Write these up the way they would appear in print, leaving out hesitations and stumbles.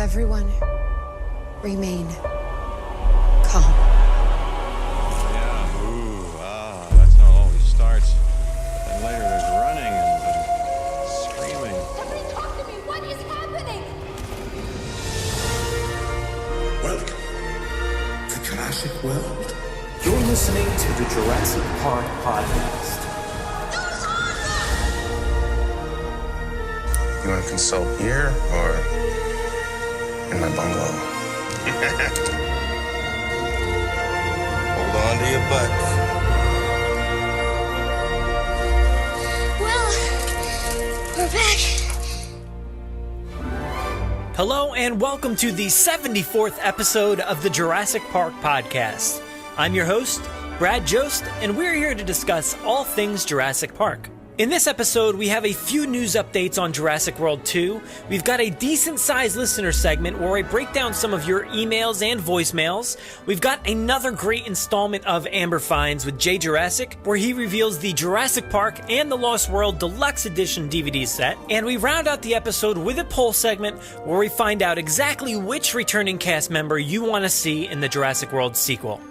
Everyone, remain calm. Yeah, that's how it always starts. But then later there's running and screaming. Somebody talk to me! What is happening? Welcome to Jurassic World. You're listening to the Jurassic Park Podcast. You want to consult here or in my bungalow? Hold on to your butts. Well, we're back. Hello and welcome to the 74th episode of the Jurassic Park Podcast. I'm your host, Brad Jost, and we're here to discuss all things Jurassic Park. In this episode, we have a few news updates on Jurassic World 2. We've got a decent-sized listener segment where I break down some of your emails and voicemails. We've got another great installment of Amber Finds with Jaye Jurassick, where he reveals the Jurassic Park and the Lost World Deluxe Edition DVD set. And we round out the episode with a poll segment where we find out exactly which returning cast member you want to see in the Jurassic World sequel.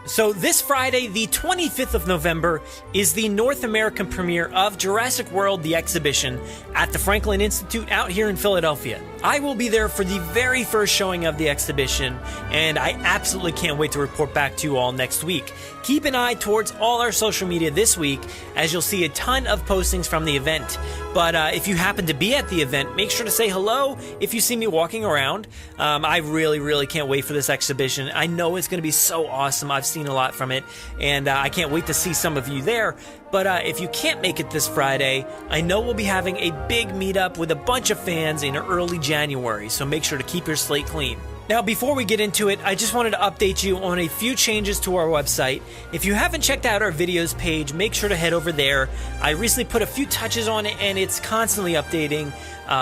So this Friday, the 25th of November, is the North American premiere of Jurassic World The Exhibition at the Franklin Institute out here in Philadelphia. I will be there for the very first showing of the exhibition, and I absolutely can't wait to report back to you all next week. Keep an eye towards all our social media this week, as you'll see a ton of postings from the event. But if you happen to be at the event, make sure to say hello if you see me walking around. I really can't wait for this exhibition. I know it's going to be so awesome. I've seen a lot from it, and I can't wait to see some of you there. But if you can't make it this Friday, I know we'll be having a big meetup with a bunch of fans in early January, so make sure to keep your slate clean. Now, before we get into it, I just wanted to update you on a few changes to our website. If you haven't checked out our videos page, make sure to head over there. I recently put a few touches on it, and it's constantly updating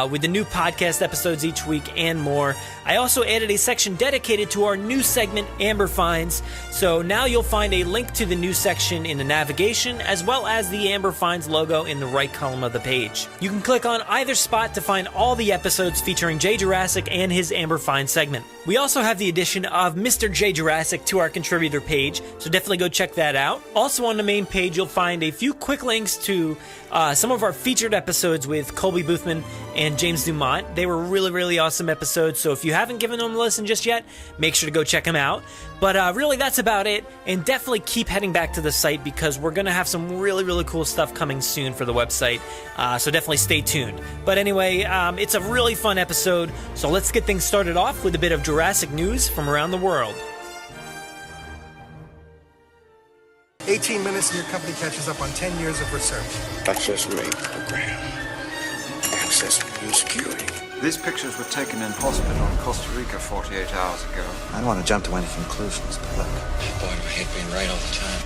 with the new podcast episodes each week and more. I also added a section dedicated to our new segment, Amber Finds. So now you'll find a link to the new section in the navigation, as well as the Amber Finds logo in the right column of the page. You can click on either spot to find all the episodes featuring Jaye Jurassick and his Amber Finds segment. We also have the addition of Mr. Jaye Jurassick to our contributor page, so definitely go check that out. Also on the main page, you'll find a few quick links to some of our featured episodes with Colby Boothman and James Dumont. They were really awesome episodes, so if you haven't given them a listen just yet, make sure to go check them out. But really, that's about it, and definitely keep heading back to the site because we're going to have some really cool stuff coming soon for the website, so definitely stay tuned. But anyway, it's a really fun episode, so let's get things started off with a bit of Jurassic news from around the world. 18 minutes and your company catches up on 10 years of research. Access me program. Access me security. These pictures were taken in hospital in Costa Rica 48 hours ago. I don't want to jump to any conclusions, but look. Boy, I hate being right all the time.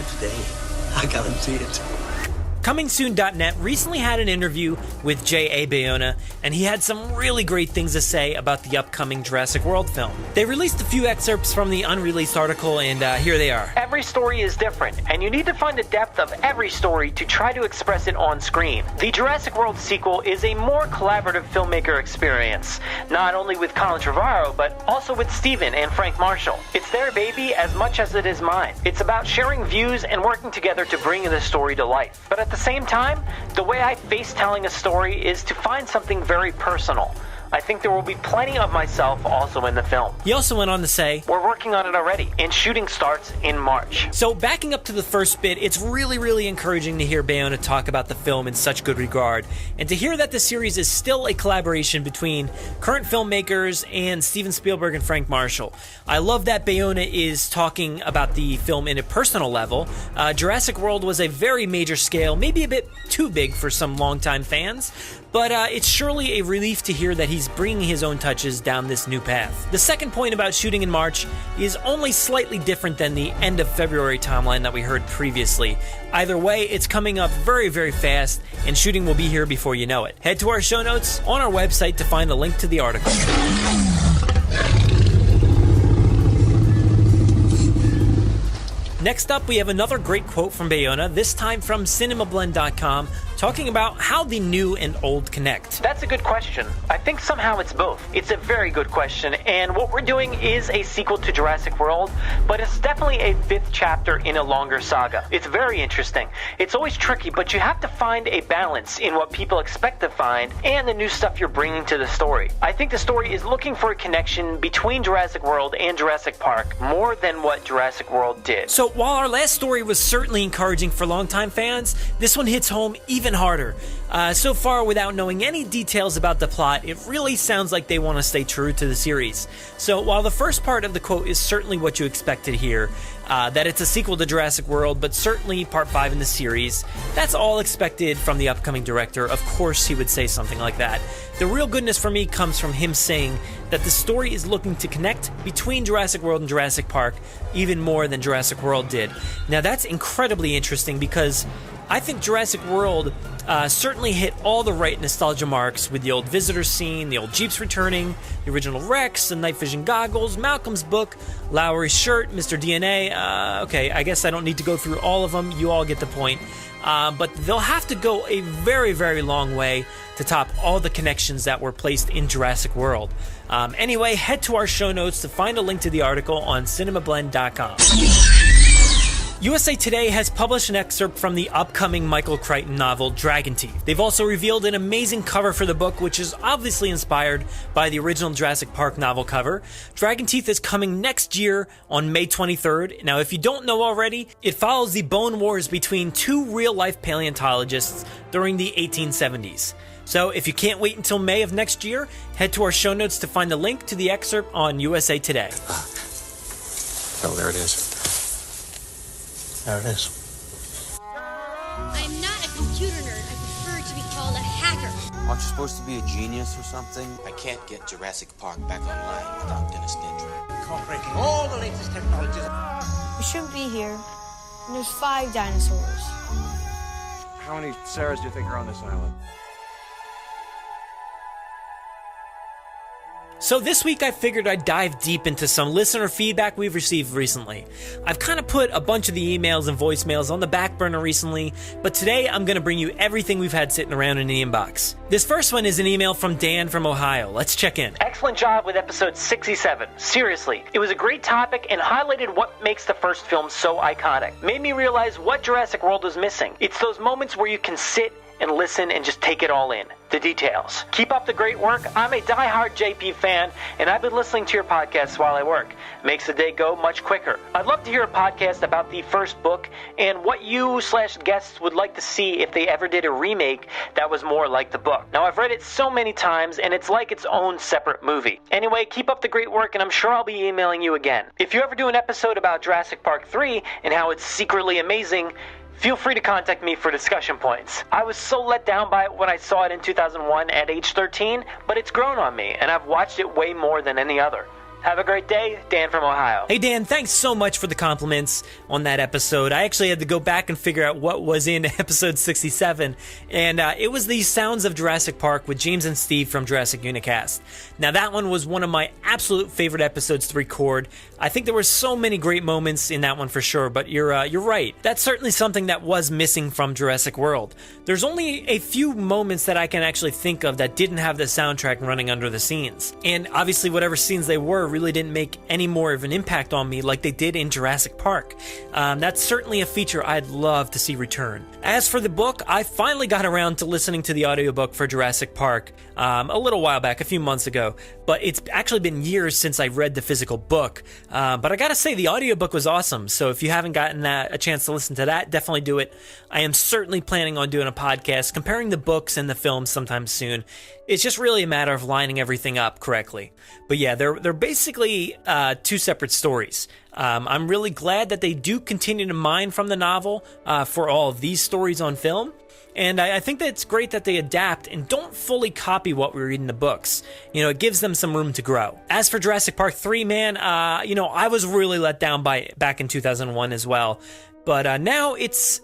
It's Dave. I guarantee it. ComingSoon.net recently had an interview with J.A. Bayona, and he had some really great things to say about the upcoming Jurassic World film. They released a few excerpts from the unreleased article, and here they are. Every story is different, and you need to find the depth of every story to try to express it on screen. The Jurassic World sequel is a more collaborative filmmaker experience, not only with Colin Trevorrow, but also with Steven and Frank Marshall. It's their baby as much as it is mine. It's about sharing views and working together to bring the story to life. But at the same time, the way I face telling a story is to find something very personal. I think there will be plenty of myself also in the film. He also went on to say, we're working on it already, and shooting starts in March. So backing up to the first bit, it's really encouraging to hear Bayona talk about the film in such good regard, and to hear that the series is still a collaboration between current filmmakers and Steven Spielberg and Frank Marshall. I love that Bayona is talking about the film in a personal level. Jurassic World was a very major scale, maybe a bit too big for some longtime fans, but it's surely a relief to hear that he's bringing his own touches down this new path. The second point about shooting in March is only slightly different than the end of February timeline that we heard previously. Either way, it's coming up very fast, and shooting will be here before you know it. Head to our show notes on our website to find the link to the article. Next up, we have another great quote from Bayona, this time from cinemablend.com, talking about how the new and old connect. That's a good question. I think somehow it's both. It's a very good question, and what we're doing is a sequel to Jurassic World, but it's definitely a fifth chapter in a longer saga. It's very interesting. It's always tricky, but you have to find a balance in what people expect to find and the new stuff you're bringing to the story. I think the story is looking for a connection between Jurassic World and Jurassic Park more than what Jurassic World did. So while our last story was certainly encouraging for longtime fans, this one hits home even harder. So far, without knowing any details about the plot, it really sounds like they want to stay true to the series. So while the first part of the quote is certainly what you expected here, that it's a sequel to Jurassic World, but certainly part 5 in the series, that's all expected from the upcoming director. Of course he would say something like that. The real goodness for me comes from him saying that the story is looking to connect between Jurassic World and Jurassic Park even more than Jurassic World did. Now that's incredibly interesting because I think Jurassic World certainly hit all the right nostalgia marks with the old visitor scene, the old Jeeps returning, the original Rex, the night vision goggles, Malcolm's book, Lowry's shirt, Mr. DNA. Okay, I guess I don't need to go through all of them. You all get the point. But they'll have to go a very, very long way to top all the connections that were placed in Jurassic World. Anyway, head to our show notes to find a link to the article on cinemablend.com. USA Today has published an excerpt from the upcoming Michael Crichton novel, Dragon Teeth. They've also revealed an amazing cover for the book, which is obviously inspired by the original Jurassic Park novel cover. Dragon Teeth is coming next year on May 23rd. Now, if you don't know already, it follows the bone wars between two real-life paleontologists during the 1870s. So if you can't wait until May of next year, head to our show notes to find the link to the excerpt on USA Today. Oh, there it is. There it is. I'm not a computer nerd. I prefer to be called a hacker. Aren't you supposed to be a genius or something? I can't get Jurassic Park back online without Dennis Nedry. Incorporating all the latest technologies. We shouldn't be here. And there's 5 dinosaurs. How many Sarahs do you think are on this island? So this week I figured I'd dive deep into some listener feedback we've received recently. I've kind of put a bunch of the emails and voicemails on the back burner recently, but today I'm going to bring you everything we've had sitting around in the inbox. This first one is an email from Dan from Ohio. Let's check in. Excellent job with episode 67. Seriously, it was a great topic and highlighted what makes the first film so iconic. Made me realize what Jurassic World was missing. It's those moments where you can sit and listen and just take it all in. The details. Keep up the great work. I'm a diehard JP fan, and I've been listening to your podcasts while I work. Makes the day go much quicker. I'd love to hear a podcast about the first book and what you/guests would like to see if they ever did a remake that was more like the book. Now, I've read it so many times, and it's like its own separate movie. Anyway, keep up the great work, and I'm sure I'll be emailing you again. If you ever do an episode about Jurassic Park 3 and how it's secretly amazing, feel free to contact me for discussion points. I was so let down by it when I saw it in 2001 at age 13, but it's grown on me, and I've watched it way more than any other. Have a great day, Dan from Ohio. Hey Dan, thanks so much for the compliments on that episode. I actually had to go back and figure out what was in episode 67, and it was the Sounds of Jurassic Park with James and Steve from Jurassic Unicast. Now that one was one of my absolute favorite episodes to record. I think there were so many great moments in that one for sure, but you're right. That's certainly something that was missing from Jurassic World. There's only a few moments that I can actually think of that didn't have the soundtrack running under the scenes. And obviously whatever scenes they were really didn't make any more of an impact on me like they did in Jurassic Park. That's certainly a feature I'd love to see return. As for the book, I finally got around to listening to the audiobook for Jurassic Park a little while back, a few months ago, but it's actually been years since I read the physical book. But I gotta say, the audiobook was awesome, so if you haven't gotten a chance to listen to that, definitely do it. I am certainly planning on doing a podcast comparing the books and the films sometime soon. It's just really a matter of lining everything up correctly. But yeah, they're basically two separate stories. I'm really glad that they do continue to mine from the novel for all of these stories on film. And I think that it's great that they adapt and don't fully copy what we read in the books. It gives them some room to grow. As for Jurassic Park 3, man, I was really let down by it back in 2001 as well. But now it's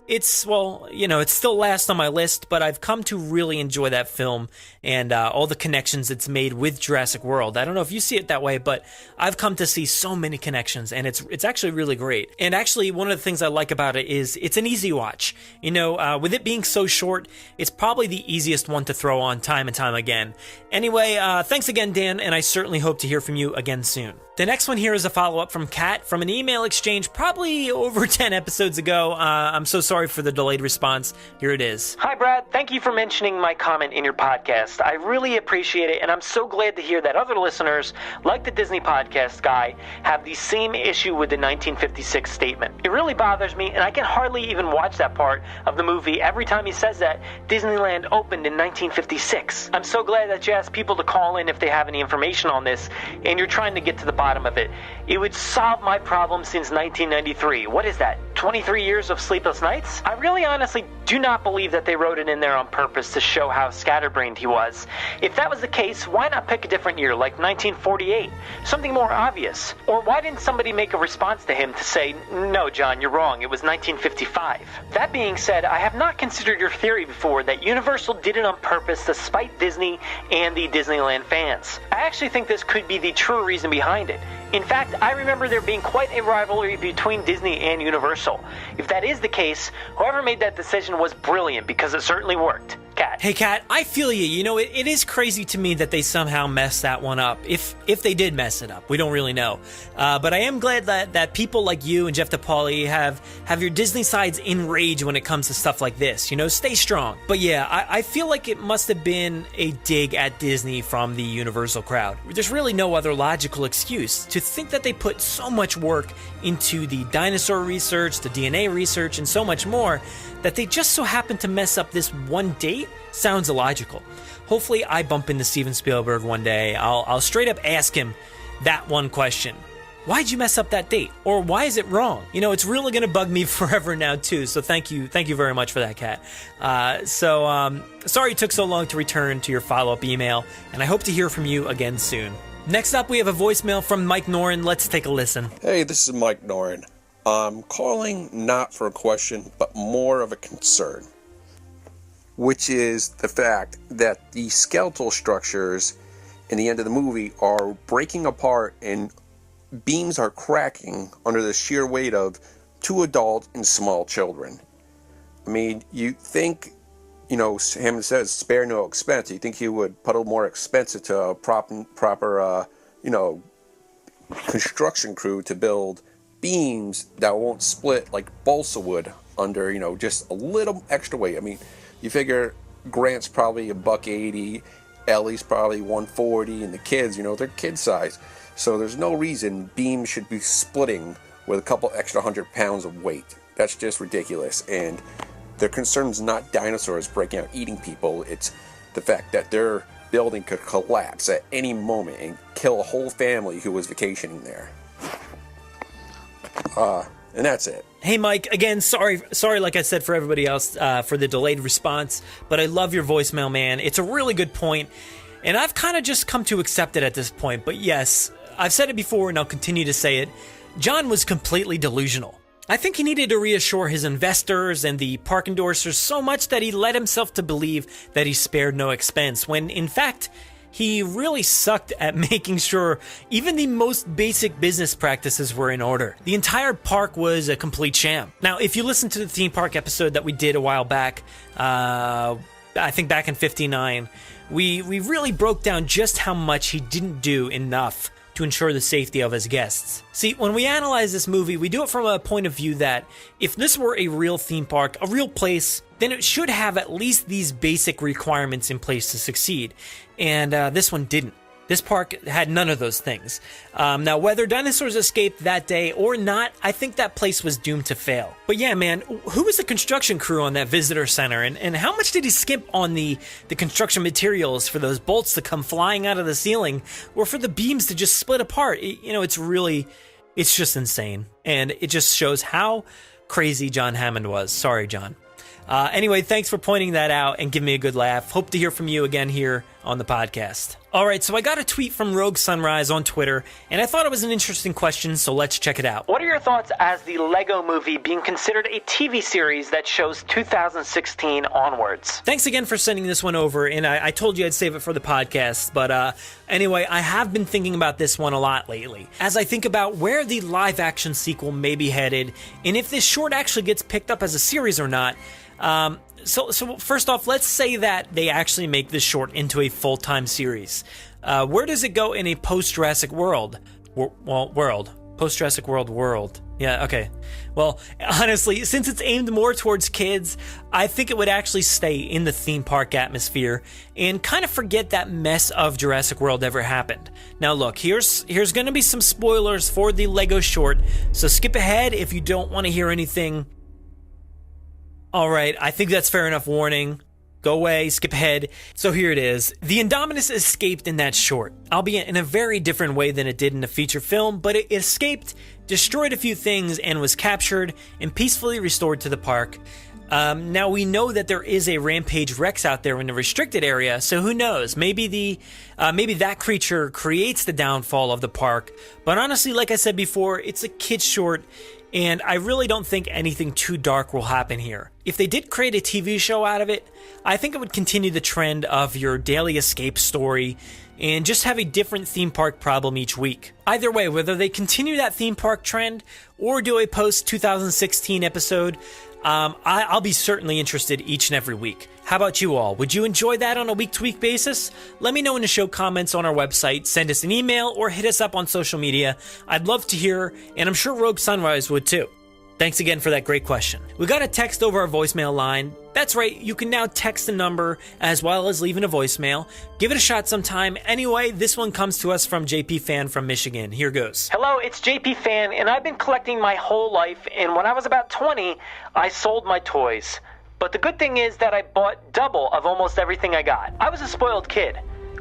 well, it's still last on my list, but I've come to really enjoy that film and all the connections it's made with Jurassic World. I don't know if you see it that way, but I've come to see so many connections, and it's actually really great. And actually, one of the things I like about it is it's an easy watch. With it being so short, it's probably the easiest one to throw on time and time again. Anyway, thanks again, Dan, and I certainly hope to hear from you again soon. The next one here is a follow-up from Kat from an email exchange probably over 10 episodes ago. I'm so sorry for the delayed response. Here it is. Hi, Brad. Thank you for mentioning my comment in your podcast. I really appreciate it, and I'm so glad to hear that other listeners, like the Disney podcast guy, have the same issue with the 1956 statement. It really bothers me, and I can hardly even watch that part of the movie every time he says that Disneyland opened in 1956. I'm so glad that you asked people to call in if they have any information on this, and you're trying to get to the bottom of it. It would solve my problem since 1993. What is that? 23 years of sleepless nights? I really honestly do not believe that they wrote it in there on purpose to show how scatterbrained he was. If that was the case, why not pick a different year, like 1948? Something more obvious. Or why didn't somebody make a response to him to say, no, John, you're wrong, it was 1955? That being said, I have not considered your theory before that Universal did it on purpose to spite Disney and the Disneyland fans. I actually think this could be the true reason behind it. In fact, I remember there being quite a rivalry between Disney and Universal. If that is the case, whoever made that decision was brilliant because it certainly worked. Kat. Hey, Kat, I feel you. It is crazy to me that they somehow messed that one up. If they did mess it up, we don't really know. But I am glad that people like you and Jeff DePauli have your Disney sides in rage when it comes to stuff like this. Stay strong. But yeah, I feel like it must have been a dig at Disney from the Universal crowd. There's really no other logical excuse to think that they put so much work into the dinosaur research, the DNA research, and so much more that they just so happen to mess up this one date sounds illogical. Hopefully I bump into Steven Spielberg one day. I'll straight up ask him that one question. Why'd you mess up that date? Or why is it wrong? It's really going to bug me forever now too. So thank you very much for that, Kat. Sorry it took so long to return to your follow-up email, and I hope to hear from you again soon. Next up, we have a voicemail from Mike Noren. Let's take a listen. Hey, this is Mike Noren. I'm calling not for a question, but more of a concern, which is the fact that the skeletal structures in the end of the movie are breaking apart and beams are cracking under the sheer weight of two adult and small children. I mean, you think, Hammond says spare no expense. You think he would put a more expense into a proper construction crew to build beams that won't split like balsa wood under, just a little extra weight. I mean, you figure Grant's probably $180, Ellie's probably $140, and the kids, they're kid size. So there's no reason beams should be splitting with a couple extra 100 pounds of weight. That's just ridiculous. And their concern's not dinosaurs breaking out eating people. It's the fact that their building could collapse at any moment and kill a whole family who was vacationing there. And that's it. Hey, Mike, again, sorry, like I said, for everybody else, for the delayed response, but I love your voicemail, man. It's a really good point, and I've kind of just come to accept it at this point. But yes, I've said it before, and I'll continue to say it. John was completely delusional. I think he needed to reassure his investors and the park endorsers so much that he led himself to believe that he spared no expense, when, in fact, he really sucked at making sure even the most basic business practices were in order. The entire park was a complete sham. Now, if you listen to the theme park episode that we did a while back, I think back in 59, we really broke down just how much he didn't do enough to ensure the safety of his guests. See, when we analyze this movie, we do it from a point of view that if this were a real theme park, a real place, then it should have at least these basic requirements in place to succeed. And this one didn't. This park had none of those things. Now, whether dinosaurs escaped that day or not, I think that place was doomed to fail. But yeah, man, who was the construction crew on that visitor center? And how much did he skimp on the construction materials for those bolts to come flying out of the ceiling or for the beams to just split apart? It's just insane. And it just shows how crazy John Hammond was. Sorry, John. Anyway, thanks for pointing that out and giving me a good laugh. Hope to hear from you again here on the podcast. Alright, so I got a tweet from Rogue Sunrise on Twitter, and I thought it was an interesting question, so let's check it out. What are your thoughts as the Lego Movie being considered a TV series that shows 2016 onwards? Thanks again for sending this one over, and I told you I'd save it for the podcast, but anyway, I have been thinking about this one a lot lately, as I think about where the live-action sequel may be headed, and if this short actually gets picked up as a series or not. So first off, let's say that they actually make this short into a full-time series. Where does it go in a post-Jurassic World? Post-Jurassic World world. Yeah, okay. Well, honestly, since it's aimed more towards kids, I think it would actually stay in the theme park atmosphere and kind of forget that mess of Jurassic World ever happened. Now look, here's going to be some spoilers for the Lego short, so skip ahead if you don't want to hear anything. Alright, I think that's fair enough warning. Go away, skip ahead. So here it is. The Indominus escaped in that short, albeit in a very different way than it did in the feature film, but it escaped, destroyed a few things, and was captured and peacefully restored to the park. Now we know that there is a Rampage Rex out there in the restricted area, so who knows? Maybe that creature creates the downfall of the park. But honestly, like I said before, it's a kid's short, and I really don't think anything too dark will happen here. If they did create a TV show out of it, I think it would continue the trend of your daily escape story and just have a different theme park problem each week. Either way, whether they continue that theme park trend or do a post-2016 episode, I'll be certainly interested each and every week. How about you all? Would you enjoy that on a week-to-week basis? Let me know in the show comments on our website, send us an email, or hit us up on social media. I'd love to hear, and I'm sure Rogue Sunrise would too. Thanks again for that great question. We got a text over our voicemail line. That's right, you can now text the number as well as leaving a voicemail. Give it a shot sometime. Anyway, this one comes to us from JP Fan from Michigan. Here goes. Hello, it's JP Fan, and I've been collecting my whole life, and when I was about 20, I sold my toys. But the good thing is that I bought double of almost everything I got. I was a spoiled kid.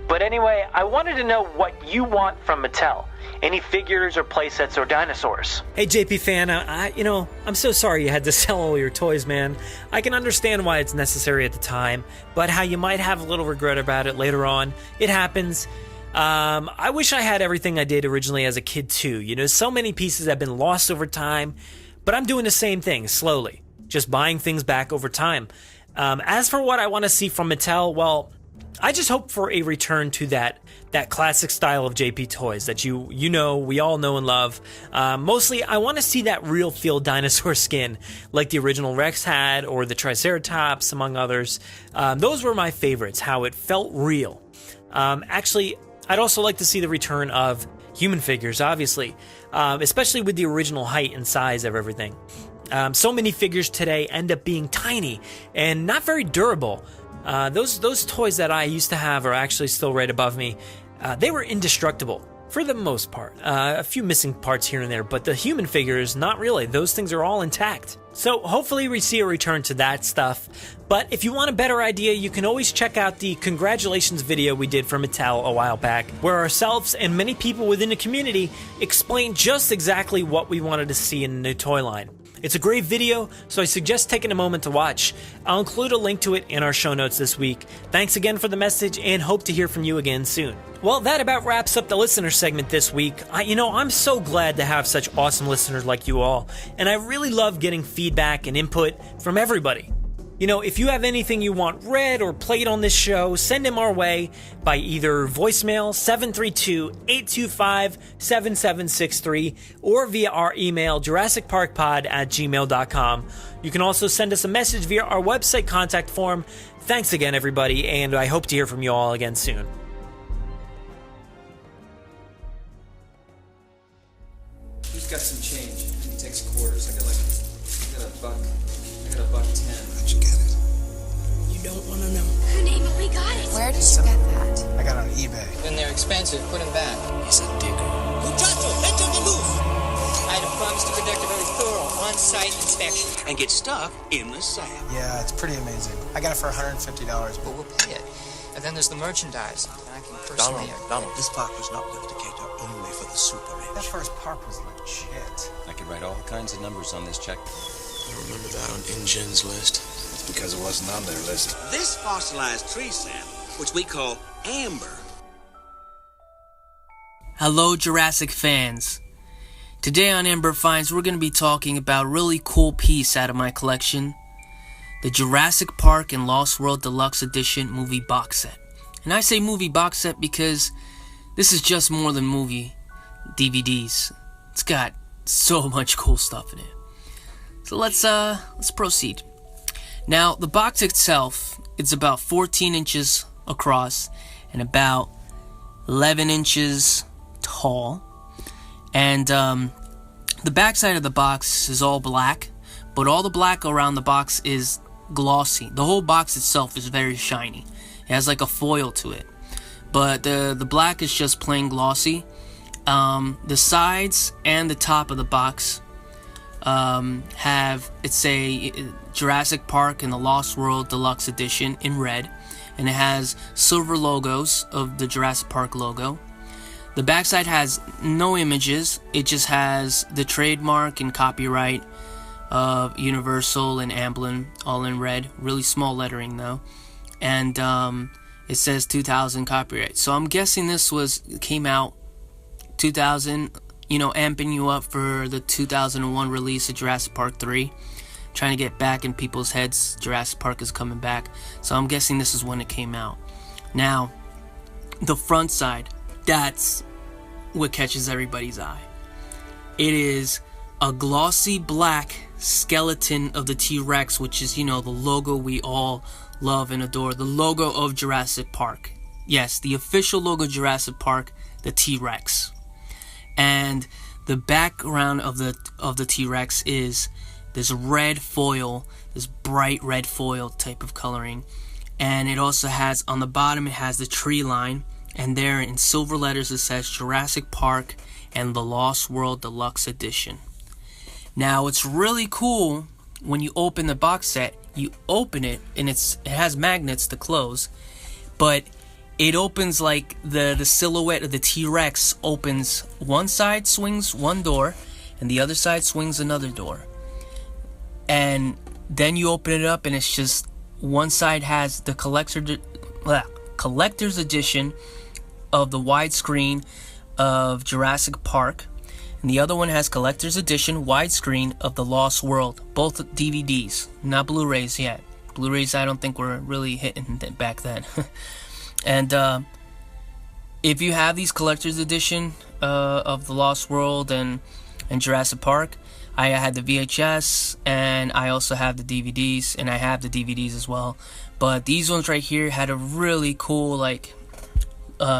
But anyway, I wanted to know what you want from Mattel. Any figures or playsets or dinosaurs? Hey JP Fan, I'm so sorry you had to sell all your toys, man. I can understand why it's necessary at the time, but how you might have a little regret about it later on. It happens. I wish I had everything I did originally as a kid too. So many pieces have been lost over time, but I'm doing the same thing, slowly. Just buying things back over time. As for what I want to see from Mattel, well, I just hope for a return to that classic style of JP toys that we all know and love. Mostly, I want to see that real feel dinosaur skin like the original Rex had or the Triceratops, among others. Those were my favorites, how it felt real. Actually, I'd also like to see the return of human figures, obviously, especially with the original height and size of everything. So many figures today end up being tiny and not very durable. Those toys that I used to have are actually still right above me. They were indestructible for the most part. A few missing parts here and there, but the human figures, not really. Those things are all intact. So hopefully we see a return to that stuff. But if you want a better idea, you can always check out the congratulations video we did for Mattel a while back, where ourselves and many people within the community explained just exactly what we wanted to see in the new toy line. It's a great video, so I suggest taking a moment to watch. I'll include a link to it in our show notes this week. Thanks again for the message, and hope to hear from you again soon. Well, that about wraps up the listener segment this week. I'm so glad to have such awesome listeners like you all, and I really love getting feedback and input from everybody. If you have anything you want read or played on this show, send them our way by either voicemail 732-825-7763 or via our email JurassicParkPod@gmail.com. You can also send us a message via our website contact form. Thanks again, everybody, and I hope to hear from you all again soon. Who's got some change? He takes quarters. I got $1.10. How'd you get it? You don't want to know. Who named it? We got it. Where did you get that? I got it on eBay. When they're expensive, put them back. He's a digger. Muchacho, enter the booth! I have promised to conduct a very thorough on-site inspection. And get stuff in the sand. Yeah, it's pretty amazing. I got it for $150. But we'll pay it. And then there's the merchandise. And I can personally... Donald, this park was not built to cater only for the super rich. That first park was legit. I could write all kinds of numbers on this check. I remember that on InGen's list. It's because it wasn't on their list. This fossilized tree sample, which we call amber, Hello, Jurassic fans. Today on Amber Finds, we're going to be talking about a really cool piece out of my collection, the Jurassic Park and Lost World Deluxe Edition movie box set. And I say movie box set because this is just more than movie DVDs. It's got so much cool stuff in it. So let's proceed. Now, the box itself, it's about 14 inches across and about 11 inches tall. And the backside of the box is all black, but all the black around the box is glossy. The whole box itself is very shiny. It has like a foil to it, but the black is just plain glossy. The sides and the top of the box have, it's a Jurassic Park and the Lost World Deluxe Edition in red, and it has silver logos of the Jurassic Park logo. The backside has no images. It just has the trademark and copyright of Universal and Amblin all in red. Really small lettering though. And it says 2000 copyright. So I'm guessing this came out 2000, amping you up for the 2001 release of Jurassic Park 3. Trying to get back in people's heads, Jurassic Park is coming back. So I'm guessing this is when it came out. Now, the front side, that's what catches everybody's eye. It is a glossy black skeleton of the T-Rex, which is, the logo we all love and adore. The logo of Jurassic Park. Yes, the official logo of Jurassic Park, the T-Rex. And the background of the T-Rex is this red foil, this bright red foil type of coloring. And it also has, on the bottom, it has the tree line. And there in silver letters it says Jurassic Park and the Lost World Deluxe Edition. Now it's really cool when you open the box set. You open it and it has magnets to close, but it opens like the silhouette of the T-Rex opens. One side swings one door and the other side swings another door. And then you open it up and it's just one side has the collector's edition of the widescreen of Jurassic Park, and the other one has collector's edition widescreen of the Lost World, both DVDs, not Blu-rays yet. Blu-rays I don't think were really hitting back then. And if you have these collector's edition of the Lost World and Jurassic Park, I had the VHS and I also have the DVDs, and I have the DVDs as well. But these ones right here had a really cool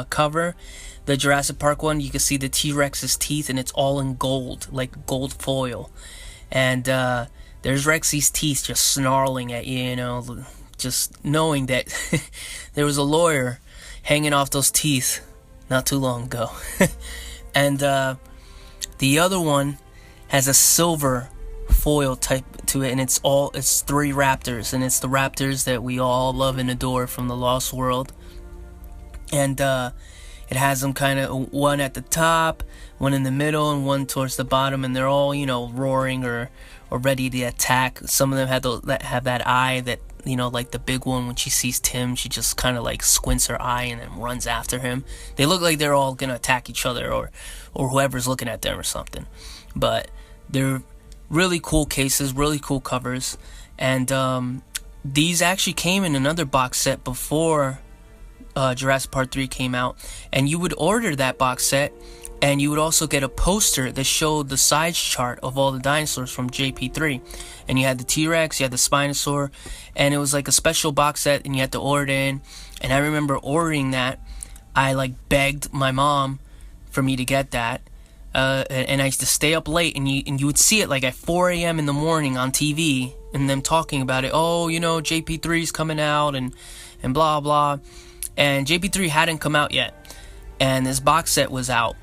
cover. The Jurassic Park one, you can see the T-Rex's teeth and it's all in gold, like gold foil. And there's Rexy's teeth just snarling at you, just knowing that there was a lawyer hanging off those teeth not too long ago. And the other one has a silver foil type to it, and it's three raptors, and it's the raptors that we all love and adore from the Lost World. And it has them kind of one at the top, one in the middle, and one towards the bottom, and they're all roaring or ready to attack. Some of them have that eye that like the big one, when she sees Tim, she just kind of squints her eye and then runs after him. They look like they're all gonna attack each other or whoever's looking at them or something. But they're really cool cases, really cool covers, and these actually came in another box set before Jurassic Park 3 came out, and you would order that box set, and you would also get a poster that showed the size chart of all the dinosaurs from JP3, and you had the T-Rex, you had the Spinosaur, and it was like a special box set, and you had to order it in. And I remember ordering that. I begged my mom for me to get that, and I used to stay up late, and you would see it at 4 a.m. in the morning on TV, and them talking about it. Oh, JP3's coming out, and blah blah. And JP3 hadn't come out yet, and this box set was out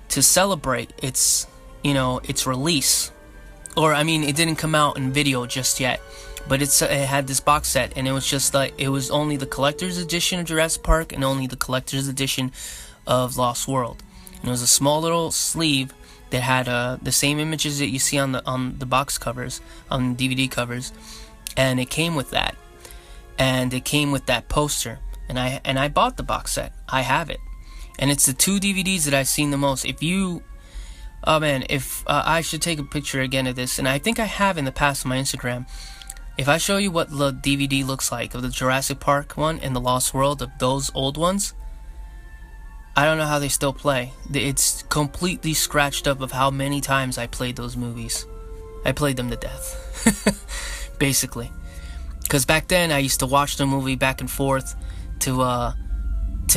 to celebrate its release. Or it didn't come out in video just yet, but it had this box set, and it was just it was only the collector's edition of Jurassic Park and only the collector's edition of Lost World. And it was a small little sleeve that had the same images that you see on the box covers, on the DVD covers, and it came with that, and it came with that poster. And I bought the box set. I have it. And it's the 2 DVDs that I've seen the most. Oh man, if I should take a picture again of this, and I think I have in the past on my Instagram. If I show you what the DVD looks like of the Jurassic Park one and the Lost World, of those old ones, I don't know how they still play. It's completely scratched up of how many times I played those movies. I played them to death, basically. Because back then I used to watch the movie back and forth to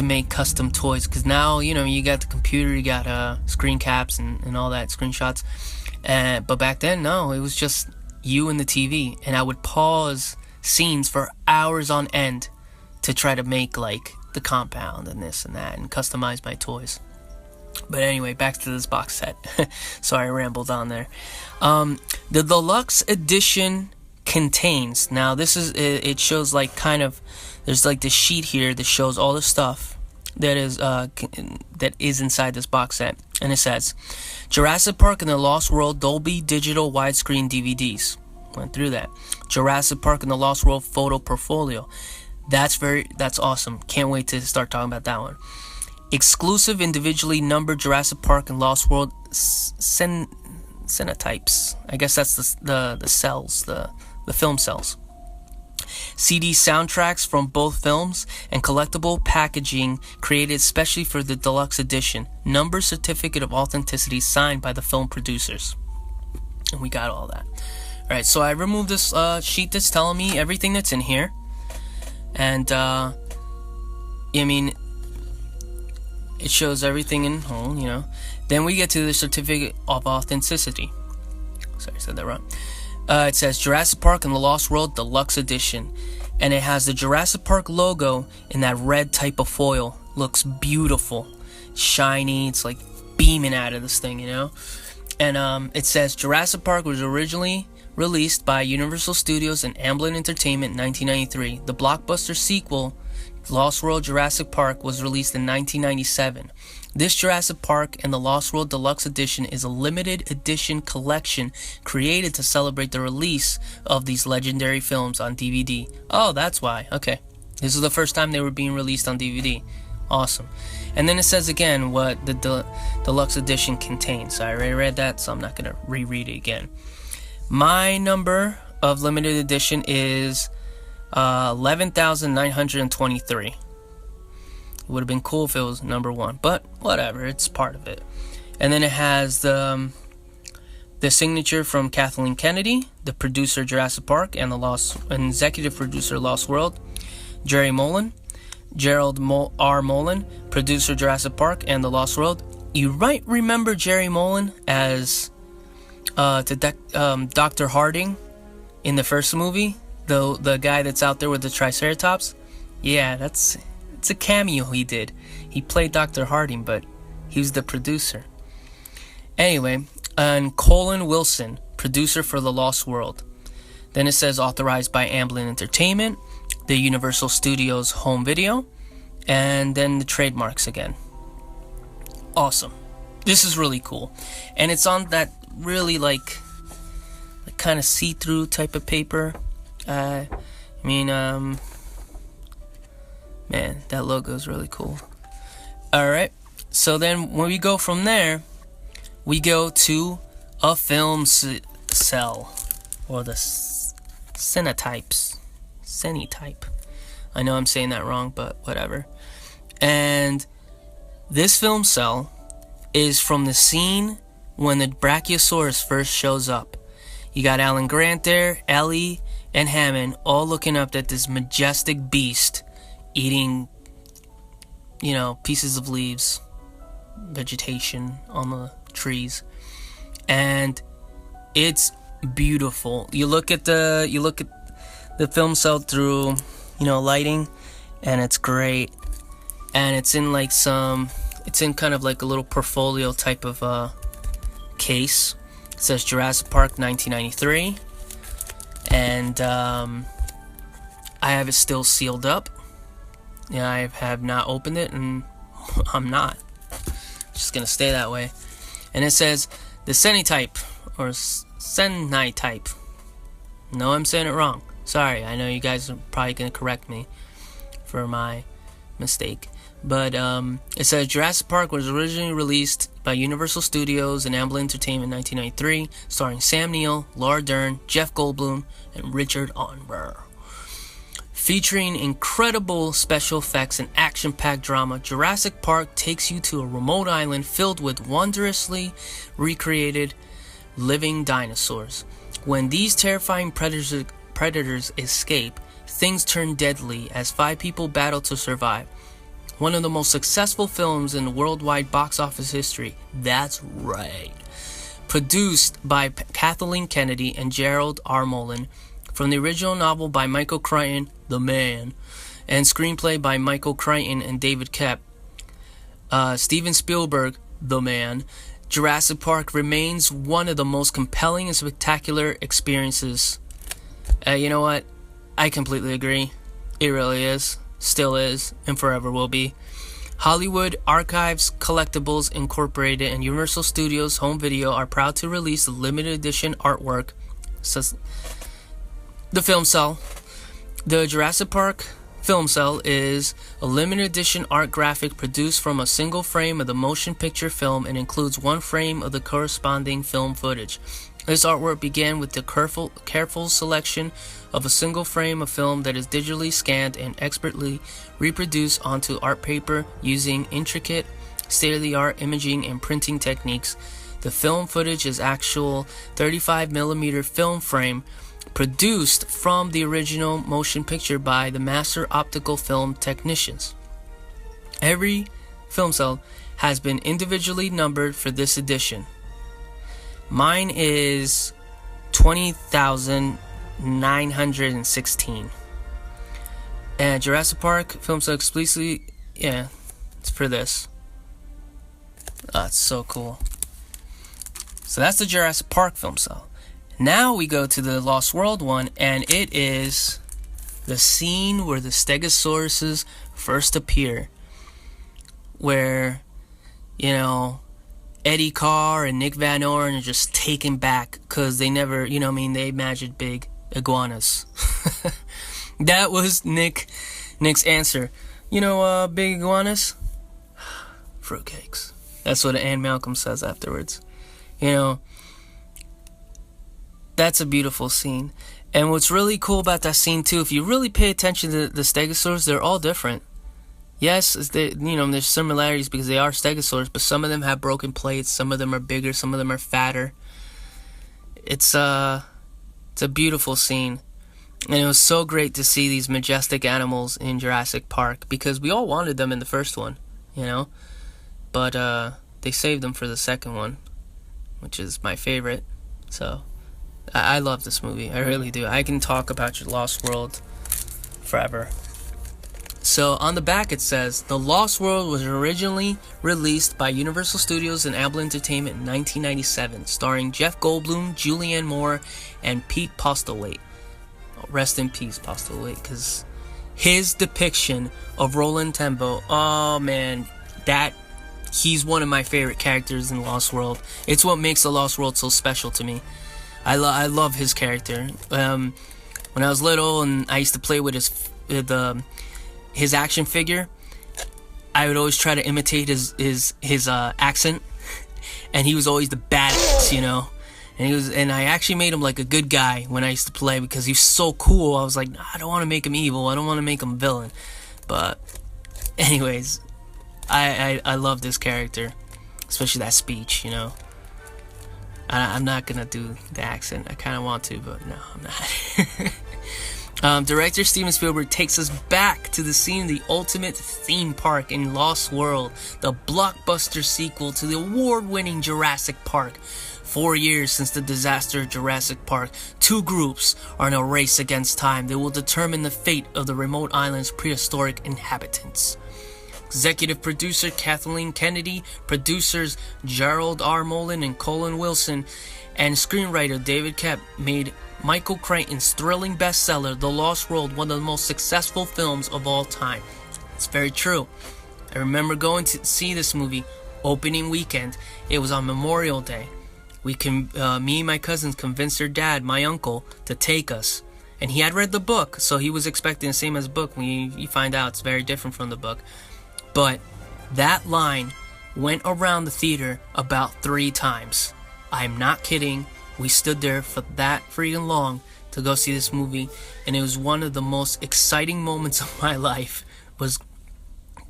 make custom toys. Because now, you got the computer, you got screen caps and all that, screenshots. But back then, no, it was just you and the TV. And I would pause scenes for hours on end to try to make like the compound and this and that and customize my toys. But anyway, back to this box set. Sorry, I rambled on there. The deluxe edition contains, now this is, it shows like kind of, there's like this sheet here that shows all the stuff that is inside this box set. And it says, Jurassic Park and the Lost World Dolby Digital Widescreen DVDs. Went through that. Jurassic Park and the Lost World Photo Portfolio. That's awesome. Can't wait to start talking about that one. Exclusive individually numbered Jurassic Park and Lost World Cenotypes. I guess that's the cells, the film cells. CD soundtracks from both films and collectible packaging created especially for the deluxe edition. Number certificate of authenticity signed by the film producers. And we got all that. Alright, so I removed this sheet that's telling me everything that's in here. And, it shows everything in whole, Then we get to the certificate of authenticity. Sorry, I said that wrong. It says Jurassic Park and the Lost World Deluxe Edition. And it has the Jurassic Park logo in that red type of foil. Looks beautiful. Shiny. It's like beaming out of this thing, And it says Jurassic Park was originally released by Universal Studios and Amblin Entertainment in 1993. The blockbuster sequel, Lost World Jurassic Park, was released in 1997. This Jurassic Park and the Lost World Deluxe Edition is a limited edition collection created to celebrate the release of these legendary films on DVD. Oh, that's why. Okay. This is the first time they were being released on DVD. Awesome. And then it says again what the Deluxe Edition contains. I already read that, so I'm not going to reread it again. My number of limited edition is 11,923. It would have been cool if it was number 1, but whatever, it's part of it. And then it has the signature from Kathleen Kennedy, the producer Jurassic Park and executive producer Lost World, Jerry Mullen, Gerald R. Mullen, producer Jurassic Park and the Lost World. You might remember Jerry Mullen as Dr. Harding in the first movie, the guy that's out there with the Triceratops. Yeah, it's a cameo he did. He played Dr. Harding, but he was the producer. Anyway, and Colin Wilson, producer for The Lost World. Then it says authorized by Amblin Entertainment, the Universal Studios home video, and then the trademarks again. Awesome. This is really cool. And it's on that really like kind of see-through type of paper. Man, that logo is really cool. Alright, so then when we go from there, we go to a film cell, or the Cenotype. I know I'm saying that wrong, but whatever. And this film cell is from the scene when the Brachiosaurus first shows up. You got Alan Grant there, Ellie, and Hammond all looking up at this majestic beast eating, pieces of leaves, vegetation on the trees. And it's beautiful. You look at the film cell through, lighting, and it's great. And it's in kind of like a little portfolio type of case. It says Jurassic Park 1993. And I have it still sealed up. Yeah, I have not opened it, and I'm not. It's just gonna stay that way. And it says the Cenotype, or Cenotype. No, I'm saying it wrong. Sorry, I know you guys are probably gonna correct me for my mistake. But it says Jurassic Park was originally released by Universal Studios and Amblin Entertainment in 1993, starring Sam Neill, Laura Dern, Jeff Goldblum, and Richard Attenborough. Featuring incredible special effects and action-packed drama, Jurassic Park takes you to a remote island filled with wondrously recreated living dinosaurs. When these terrifying predators escape, things turn deadly as 5 people battle to survive. One of the most successful films in worldwide box office history. That's right. Produced by Kathleen Kennedy and Gerald R. Mullen, from the original novel by Michael Crichton, The Man, and screenplay by Michael Crichton and David Koepp. Steven Spielberg, The Man. Jurassic Park remains one of the most compelling and spectacular experiences. You know what? I completely agree. It really is. Still is, and forever will be. Hollywood Archives Collectibles Incorporated and Universal Studios Home Video are proud to release the limited edition artwork. Says the film cell. The Jurassic Park film cell is a limited edition art graphic produced from a single frame of the motion picture film and includes 1 frame of the corresponding film footage. This artwork began with the careful selection of a single frame of film that is digitally scanned and expertly reproduced onto art paper using intricate, state-of-the-art imaging and printing techniques. The film footage is actual 35mm film frame produced from the original motion picture by the master optical film technicians. Every film cell has been individually numbered for this edition. Mine is 20,916. And Jurassic Park film cell explicitly, it's for this. Oh, it's so cool. So that's the Jurassic Park film cell. Now we go to the Lost World one, and it is the scene where the Stegosauruses first appear. Where, Eddie Carr and Nick Van Orn are just taken back because they never, they imagined big iguanas. That was Nick's answer. Big iguanas? Fruitcakes. That's what Anne Malcolm says afterwards. That's a beautiful scene. And what's really cool about that scene too, if you really pay attention to the Stegosaurs, they're all different. Yes, there's similarities because they are Stegosaurs, but some of them have broken plates, some of them are bigger, some of them are fatter. It's a beautiful scene. And it was so great to see these majestic animals in Jurassic Park because we all wanted them in the first one, But they saved them for the second one, which is my favorite. So I love this movie. I really do. I can talk about your Lost World forever. So on the back it says, The Lost World was originally released by Universal Studios and Amblin Entertainment in 1997, starring Jeff Goldblum, Julianne Moore, and Pete Postlethwaite. Rest in peace, Postlethwaite, because his depiction of Roland Tembo, oh man, he's one of my favorite characters in Lost World. It's what makes The Lost World so special to me. I love his character. When I was little and I used to play with his action figure, I would always try to imitate his accent, and he was always the badass, and I actually made him like a good guy when I used to play because he's so cool. I was like, I don't want to make him evil, I don't want to make him a villain. But anyways, I love this character, especially that speech. I'm not gonna do the accent. I kind of want to, but no, I'm not. Director Steven Spielberg takes us back to the scene of the ultimate theme park in Lost World, the blockbuster sequel to the award-winning Jurassic Park. 4 years since the disaster of Jurassic Park, 2 groups are in a race against time that will determine the fate of the remote island's prehistoric inhabitants. Executive producer Kathleen Kennedy, producers Gerald R. Mullen and Colin Wilson, and screenwriter David Koepp made Michael Crichton's thrilling bestseller, The Lost World, one of the most successful films of all time. It's very true. I remember going to see this movie opening weekend. It was on Memorial Day. Me and my cousins convinced their dad, my uncle, to take us. And he had read the book, so he was expecting the same as the book. You find out it's very different from the book. But that line went around the theater about 3 times. I'm not kidding. We stood there for that freaking long to go see this movie, and it was one of the most exciting moments of my life, was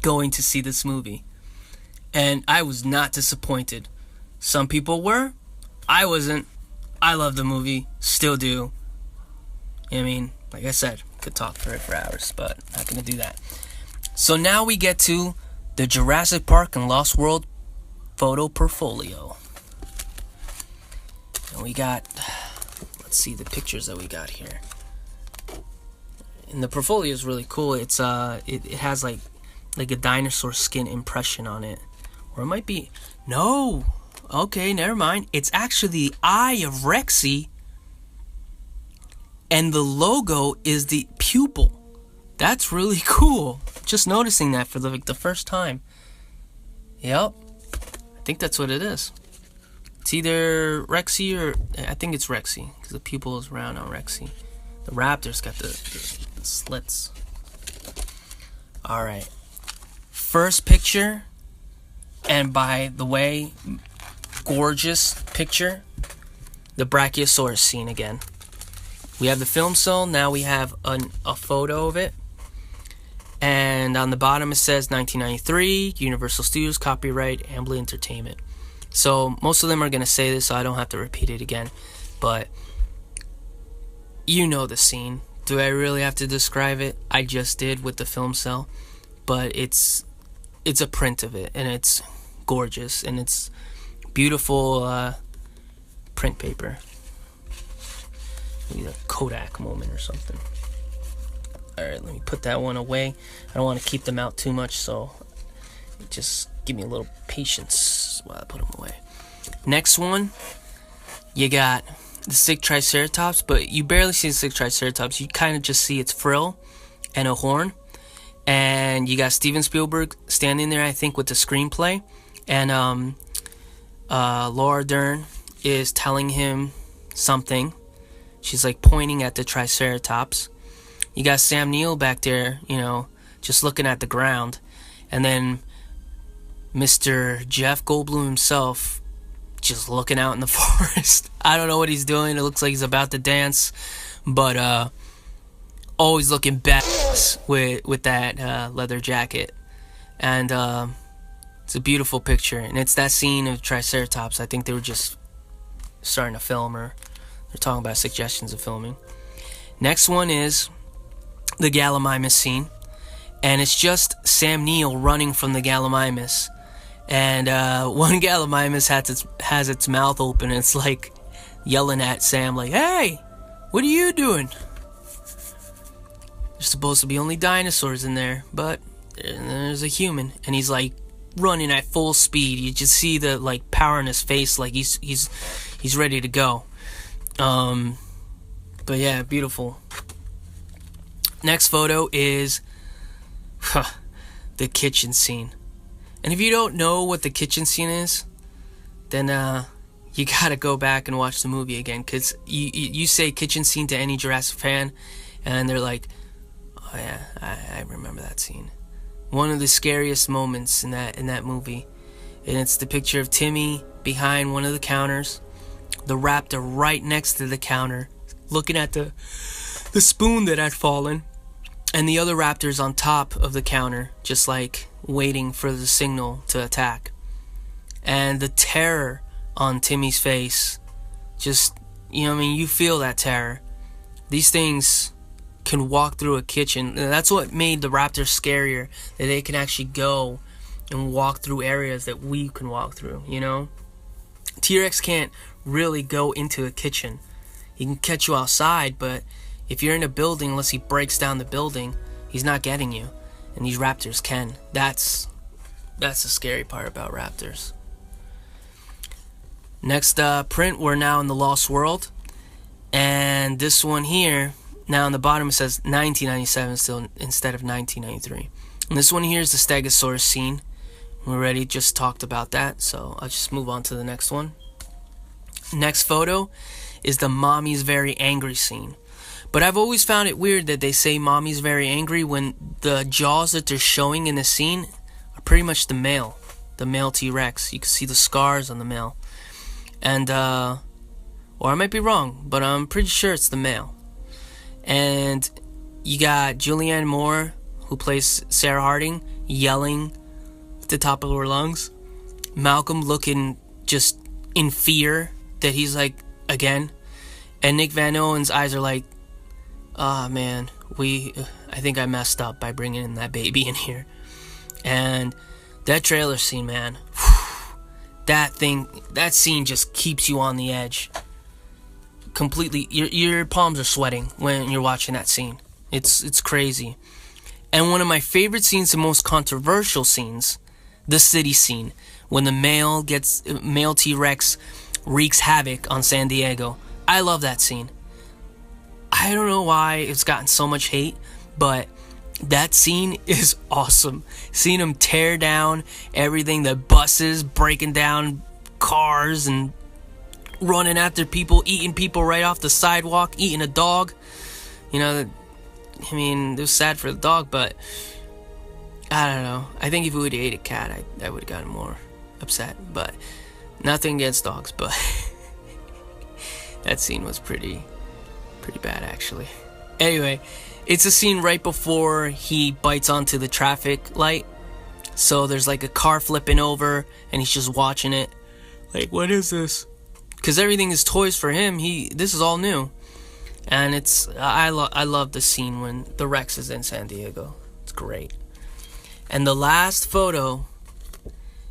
going to see this movie. And I was not disappointed. Some people were. I wasn't. I love the movie. Still do. I mean, like I said, could talk for it for hours, but not gonna do that. So now we get to the Jurassic Park and Lost World photo portfolio. And we got, let's see the pictures that we got here. And the portfolio is really cool. It's it has like a dinosaur skin impression on it. Or it might be, no. Okay, never mind. It's actually the eye of Rexy. And the logo is the pupil. That's really cool. Just noticing that for the first time. Yep. I think that's what it is. It's either Rexy or... I think it's Rexy, because the pupil is round on Rexy. The raptor's got the slits. Alright. First picture, and by the way, gorgeous picture, the Brachiosaurus scene again. We have the film still, now we have a photo of it. And on the bottom it says 1993, Universal Studios, copyright, Amblin Entertainment. So most of them are going to say this, so I don't have to repeat it again. But you know the scene. Do I really have to describe it? I just did with the film cell. But it's a print of it, and it's gorgeous, and it's beautiful print paper. Maybe a Kodak moment or something. Alright, let me put that one away. I don't want to keep them out too much, so just give me a little patience while I put them away. Next one, you got the sick Triceratops, but you barely see the sick Triceratops. You kind of just see its frill and a horn. And you got Steven Spielberg standing there, I think, with the screenplay. And Laura Dern is telling him something. She's like pointing at the Triceratops. You got Sam Neill back there, you know, just looking at the ground. And then Mr. Jeff Goldblum himself just looking out in the forest. I don't know what he's doing. It looks like he's about to dance. But always looking badass with that leather jacket. And it's a beautiful picture. And it's that scene of Triceratops. I think they were just starting to film, or they're talking about suggestions of filming. Next one is the Gallimimus scene. And it's just Sam Neill running from the Gallimimus. And one Gallimimus has its mouth open, and it's like yelling at Sam like, "Hey, what are you doing?" There's supposed to be only dinosaurs in there, but there's a human, and he's like running at full speed. You just see the like power in his face, like he's ready to go. But yeah, beautiful. Next photo is the kitchen scene. And if you don't know what the kitchen scene is, then you gotta go back and watch the movie again, because you say kitchen scene to any Jurassic fan, and they're like, "Oh yeah, I remember that scene." One of the scariest moments in that movie, and it's the picture of Timmy behind one of the counters, the raptor right next to the counter, looking at the spoon that had fallen, and the other raptors on top of the counter, just like waiting for the signal to attack. And the terror on Timmy's face, just, you know what I mean, you feel that terror. These things can walk through a kitchen. That's what made the raptors scarier, that they can actually go and walk through areas that we can walk through, you know? T-Rex can't really go into a kitchen. He can catch you outside, but if you're in a building, unless he breaks down the building, he's not getting you. And these raptors can. That's the scary part about raptors. Next print, we're now in the Lost World. And this one here, now on the bottom it says 1997 still instead of 1993. And this one here is the Stegosaurus scene. We already just talked about that, so I'll just move on to the next one. Next photo is the Mommy's Very Angry scene. But I've always found it weird that they say Mommy's very angry when the jaws that they're showing in the scene are pretty much the male T-Rex. You can see the scars on the male. And, or I might be wrong, but I'm pretty sure it's the male. And you got Julianne Moore, who plays Sarah Harding, yelling at the top of her lungs. Malcolm looking just in fear that he's like, again. And Nick Van Owen's eyes are like, oh man, I think I messed up by bringing in that baby in here. And that trailer scene, man, that scene just keeps you on the edge. Completely, your palms are sweating when you're watching that scene. It's crazy. And one of my favorite scenes, the most controversial scenes, the city scene, when the male T-Rex wreaks havoc on San Diego. I love that scene. I don't know why it's gotten so much hate, but that scene is awesome. Seeing him tear down everything, the buses, breaking down cars, and running after people, eating people right off the sidewalk, eating a dog. You know, I mean, it was sad for the dog, but I don't know. I think if he would have ate a cat, I would have gotten more upset. But nothing against dogs, but that scene was pretty bad, actually. Anyway, it's a scene right before he bites onto the traffic light. So there's like a car flipping over, and he's just watching it. Like, what is this? Because everything is toys for him. This is all new. And I love the scene when the Rex is in San Diego. It's great. And the last photo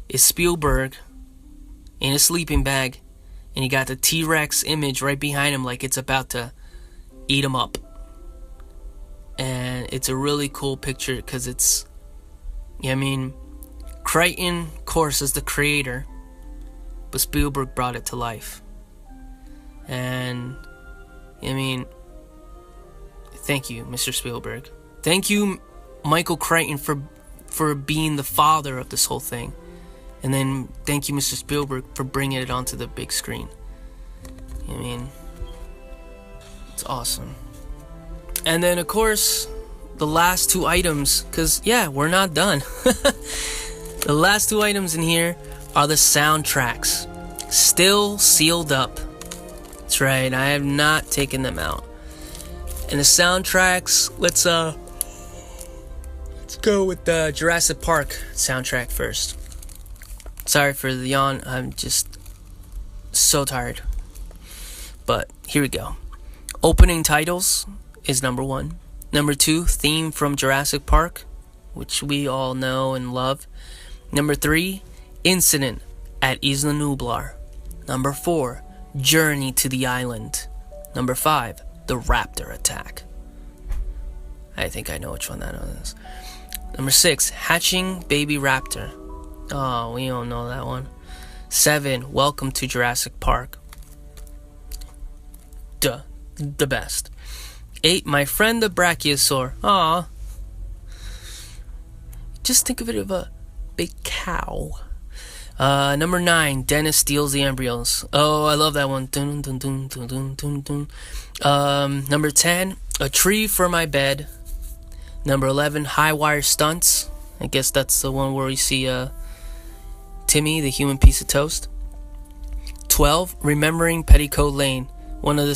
is Spielberg in a sleeping bag, and he got the T-Rex image right behind him like it's about to eat him up. And it's a really cool picture because it's, I mean, Crichton, of course, is the creator, but Spielberg brought it to life. And I mean, thank you, Mr. Spielberg. Thank you, Michael Crichton, for being the father of this whole thing. And then thank you, Mr. Spielberg, for bringing it onto the big screen. I mean, it's awesome. And then, of course, the last two items, because, yeah, we're not done. The last two items in here are the soundtracks. Still sealed up. That's right, I have not taken them out. And the soundtracks, let's go with the Jurassic Park soundtrack first. Sorry for the yawn, I'm just so tired. But here we go. Opening titles is number 1. Number 2, theme from Jurassic Park, which we all know and love. Number 3, incident at Isla Nublar. Number 4, journey to the island. Number 5, the raptor attack. I think I know which one that is. Number 6, hatching baby raptor. Oh, we don't know that one. 7, welcome to Jurassic Park. The best. 8, my friend the brachiosaur. Aw. Just think of it as a big cow. Number 9, Dennis steals the embryos. Oh, I love that one. Dun, dun, dun, dun, dun, dun, dun. Number 10, a tree for my bed. Number 11, high wire stunts. I guess that's the one where we see Timmy, the human piece of toast. 12, remembering Petticoat Lane. One of the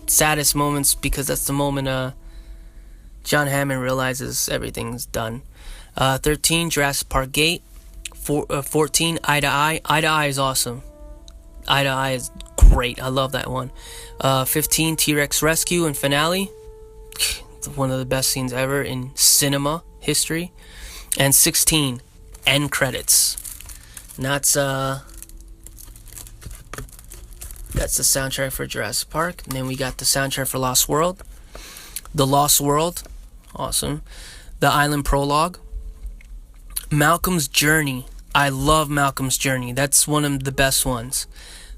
saddest moments, because that's the moment John Hammond realizes everything's done. 13, Jurassic Park Gate. 14, Eye to Eye. Eye to Eye is awesome. Eye to Eye is great. I love that one. 15, T-Rex Rescue and Finale. One of the best scenes ever in cinema history. And 16, End Credits. And that's the soundtrack for Jurassic Park. And then we got the soundtrack for Lost World. The Lost World. Awesome. The Island Prologue. Malcolm's Journey. I love Malcolm's Journey. That's one of the best ones.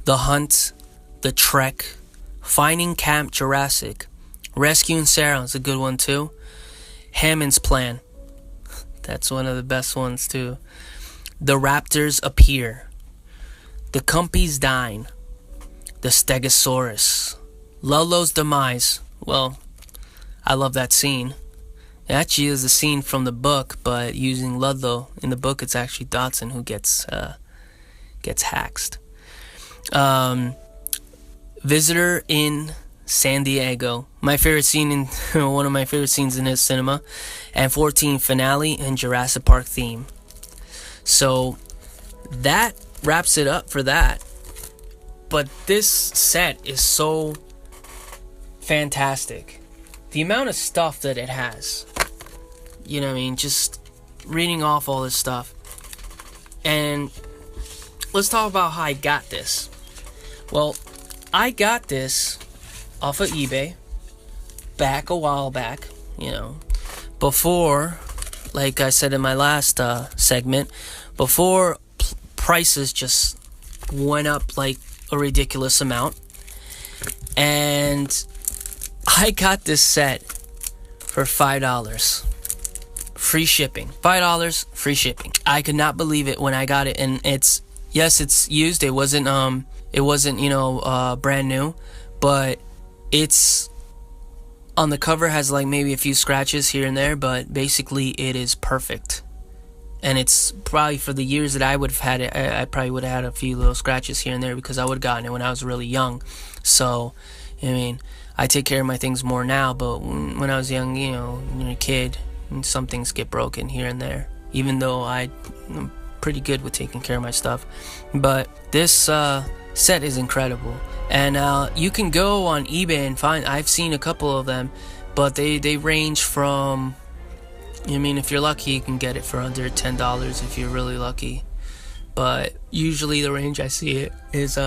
The Hunt. The Trek. Finding Camp Jurassic. Rescuing Sarah is a good one too. Hammond's Plan. That's one of the best ones too. The Raptors Appear. The Cumpies Dine. The Stegosaurus. Lolo's Demise. Well, I love that scene. It actually is a scene from the book, but using Ludlow. In the book, it's actually Dodson who gets haxed. Visitor in San Diego. My favorite scene one of my favorite scenes in his cinema. And 14, finale and Jurassic Park theme. So that wraps it up for that. But this set is so fantastic. The amount of stuff that it has. You know what I mean? Just reading off all this stuff. And let's talk about how I got this. Well, I got this off of eBay back a while back, you know, before, like I said in my last segment, before prices just went up like a ridiculous amount. And I got this set for $5. Free shipping. $5, free shipping. I could not believe it when I got it. And it's used. It wasn't brand new, but it's on the cover has like maybe a few scratches here and there, but basically it is perfect. And it's probably for the years that I would have had it, I probably would have had a few little scratches here and there because I would have gotten it when I was really young. So, I mean, I take care of my things more now, but when I was young, you know, when you're a kid, some things get broken here and there, even though I'm pretty good with taking care of my stuff. But this set is incredible. And you can go on eBay and find, I've seen a couple of them, but they range from, I mean, if you're lucky, you can get it for under $10 if you're really lucky. But usually the range I see it is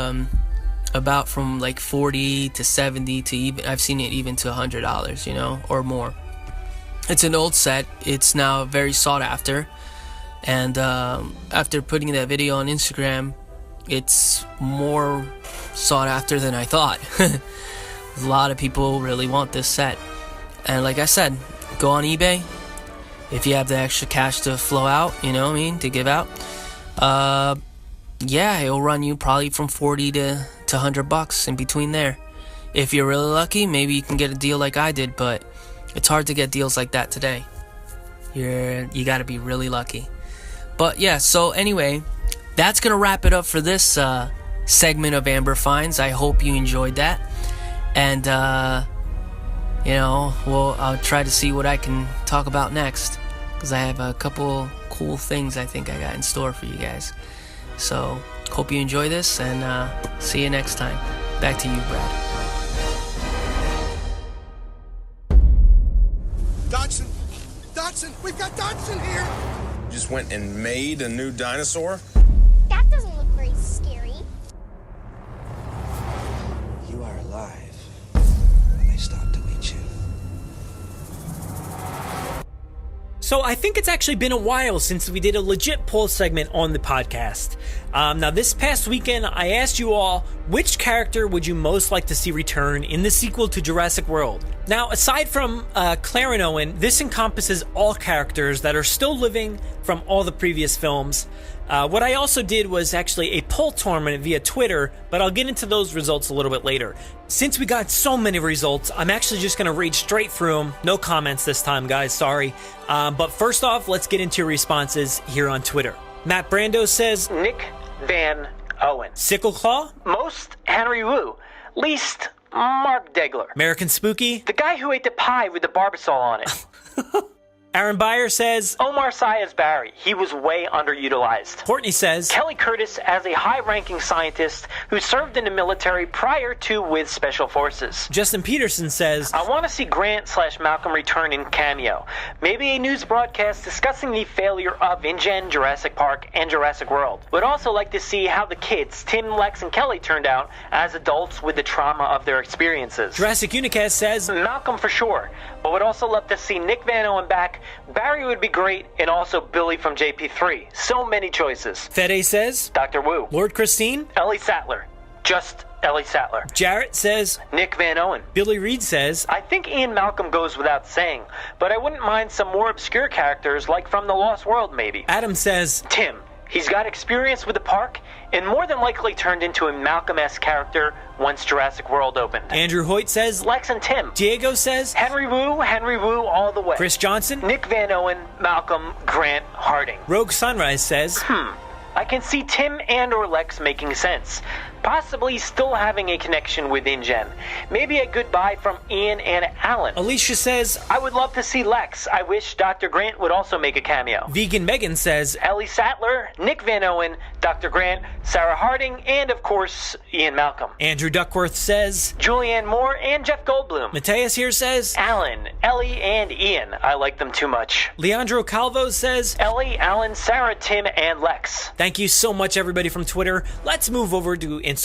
about from like $40 to $70 to even, I've seen it even to $100, you know, or more. It's an old set. It's now very sought after. And after putting that video on Instagram, it's more sought after than I thought. A lot of people really want this set. And like I said, go on eBay. If you have the extra cash to flow out, you know what I mean, to give out. Yeah, it'll run you probably from $40 to $100 in between there. If you're really lucky, maybe you can get a deal like I did, but it's hard to get deals like that today. You got to be really lucky. But yeah, so anyway, that's going to wrap it up for this segment of Amber Finds. I hope you enjoyed that. And, you know, well, I'll try to see what I can talk about next, because I have a couple cool things I think I got in store for you guys. So, hope you enjoy this, and see you next time. Back to you, Brad. Dodson! We've got Dodson here! You just went and made a new dinosaur? That doesn't look very scary. You are alive when they stop to eat you. So I think it's actually been a while since we did a legit poll segment on the podcast. Now this past weekend, I asked you all, which character would you most like to see return in the sequel to Jurassic World? Now, aside from Claire and Owen, this encompasses all characters that are still living from all the previous films. What I also did was actually a poll tournament via Twitter, but I'll get into those results a little bit later. Since we got so many results, I'm actually just going to read straight through them. No comments this time, guys, sorry. But first off, let's get into your responses here on Twitter. Matt Brando says, Nick Van Owen. Sickleclaw? Most, Henry Wu. Least, Mark Degler. American Spooky? The guy who ate the pie with the Barbasol on it. Aaron Beyer says, Omar Sy as Barry. He was way underutilized. Courtney says, Kelly Curtis as a high-ranking scientist who served in the military prior to with Special Forces. Justin Peterson says, I want to see Grant/Malcolm return in cameo. Maybe a news broadcast discussing the failure of InGen, Jurassic Park, and Jurassic World. Would also like to see how the kids, Tim, Lex, and Kelly, turned out as adults with the trauma of their experiences. Jurassic Unicast says, Malcolm for sure, but would also love to see Nick Van Owen back. Barry would be great, and also Billy from JP3. So many choices. Fede says, Dr. Wu. Lord Christine, Ellie Sattler. Just Ellie Sattler. Jarrett says, Nick Van Owen. Billy Reed says, I think Ian Malcolm goes without saying, but I wouldn't mind some more obscure characters like from The Lost World maybe. Adam says, Tim. He's got experience with the park and more than likely turned into a Malcolm-esque character once Jurassic World opened. Andrew Hoyt says Lex and Tim. Diego says Henry Wu all the way. Chris Johnson, Nick Van Owen, Malcolm, Grant, Harding. Rogue Sunrise says I can see Tim and or Lex making sense. Possibly still having a connection with InGen. Maybe a goodbye from Ian and Alan. Alicia says, I would love to see Lex. I wish Dr. Grant would also make a cameo. Vegan Megan says, Ellie Sattler, Nick Van Owen, Dr. Grant, Sarah Harding, and of course, Ian Malcolm. Andrew Duckworth says, Julianne Moore and Jeff Goldblum. Mateus here says, Alan, Ellie, and Ian. I like them too much. Leandro Calvo says, Ellie, Alan, Sarah, Tim, and Lex. Thank you so much, everybody from Twitter. Let's move over to Instagram.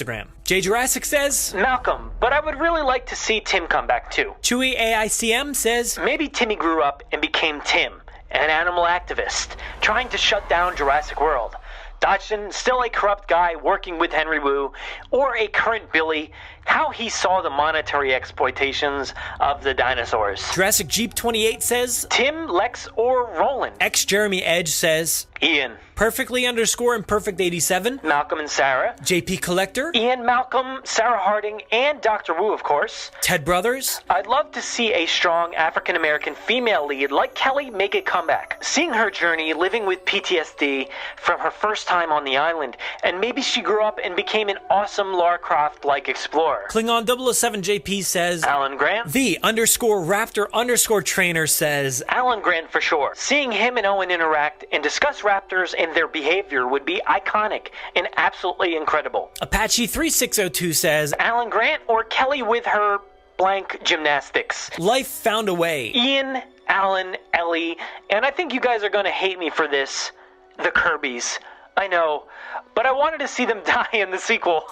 Jaye Jurassick says, Malcolm, but I would really like to see Tim come back too. Chewy AICM says, maybe Timmy grew up and became Tim, an animal activist, trying to shut down Jurassic World. Dodgson, still a corrupt guy working with Henry Wu, or a current Billy, how he saw the monetary exploitations of the dinosaurs. Jurassic Jeep 28 says, Tim, Lex, or Roland. X Jeremy Edge says, Ian. Perfectly _ and Perfect 87. Malcolm and Sarah. JP Collector. Ian, Malcolm, Sarah Harding, and Dr. Wu, of course. Ted Brothers. I'd love to see a strong African-American female lead like Kelly make a comeback. Seeing her journey living with PTSD from her first time on the island, and maybe she grew up and became an awesome Lara Croft-like explorer. Klingon 007 JP says, Alan Grant. The _Raptor_ trainer says, Alan Grant for sure. Seeing him and Owen interact and discuss raptors and their behavior would be iconic and absolutely incredible. Apache 3602 says, Alan Grant or Kelly with her blank gymnastics. Life found a way. Ian, Alan, Ellie, and I think you guys are going to hate me for this, the Kirbys. I know, but I wanted to see them die in the sequel.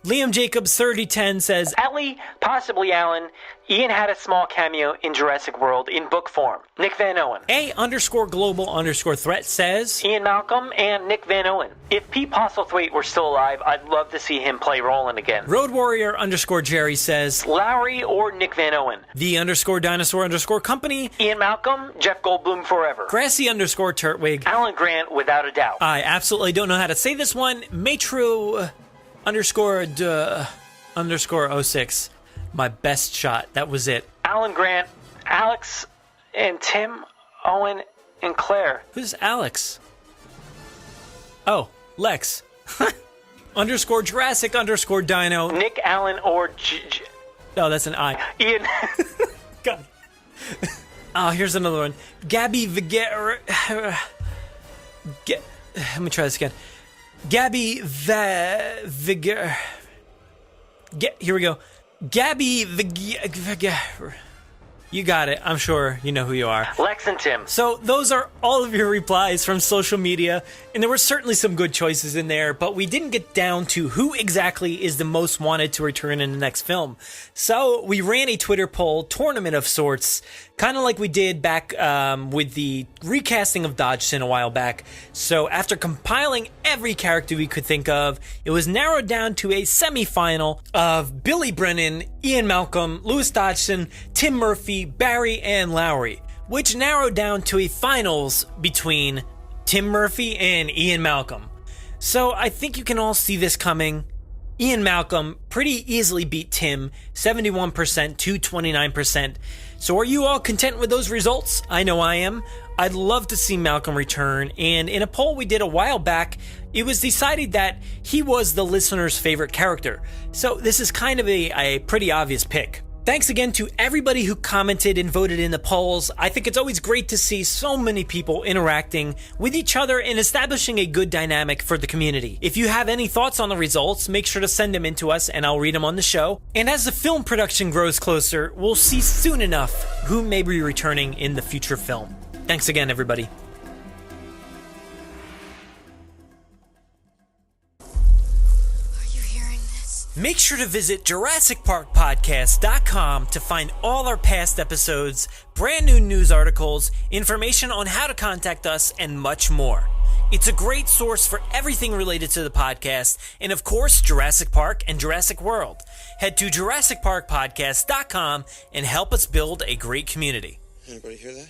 Liam Jacobs 3010 says, Ellie, possibly Alan. Ian had a small cameo in Jurassic World in book form. Nick Van Owen. A_global_threat says, Ian Malcolm and Nick Van Owen. If Pete Postlethwaite were still alive, I'd love to see him play Roland again. Road Warrior _Jerry says, Lowry or Nick Van Owen. The _dinosaur_ company. Ian Malcolm, Jeff Goldblum forever. Grassy _Turtwig. Alan Grant without a doubt. I absolutely don't know how to say this one. Matro _06. My best shot. That was it. Alan Grant, Alex, and Tim, Owen, and Claire. Who's Alex? Oh, Lex. _Jurassic _Dino. Nick Allen or Oh, that's an I. Ian. God. Oh, here's another one. Gabby Vigera. Let me try this again. Gabby Vigera. Here we go. Gabby Vigera. You got it. I'm sure you know who you are. Lex and Tim. So those are all of your replies from social media, and there were certainly some good choices in there, but we didn't get down to who exactly is the most wanted to return in the next film. So we ran a Twitter poll tournament of sorts, kind of like we did back with the recasting of Dodgson a while back. So after compiling every character we could think of, it was narrowed down to a semi-final of Billy Brennan, Ian Malcolm, Louis Dodgson, Tim Murphy, Barry, and Lowry, which narrowed down to a finals between Tim Murphy and Ian Malcolm. So I think you can all see this coming. Ian Malcolm pretty easily beat Tim, 71% to 29%. So are you all content with those results? I know I am. I'd love to see Malcolm return, and in a poll we did a while back, it was decided that he was the listener's favorite character. So this is kind of a pretty obvious pick. Thanks again to everybody who commented and voted in the polls. I think it's always great to see so many people interacting with each other and establishing a good dynamic for the community. If you have any thoughts on the results, make sure to send them in to us and I'll read them on the show. And as the film production grows closer, we'll see soon enough who may be returning in the future film. Thanks again, everybody. Make sure to visit JurassicParkPodcast.com to find all our past episodes, brand new news articles, information on how to contact us, and much more. It's a great source for everything related to the podcast, and of course, Jurassic Park and Jurassic World. Head to JurassicParkPodcast.com and help us build a great community. Anybody hear that?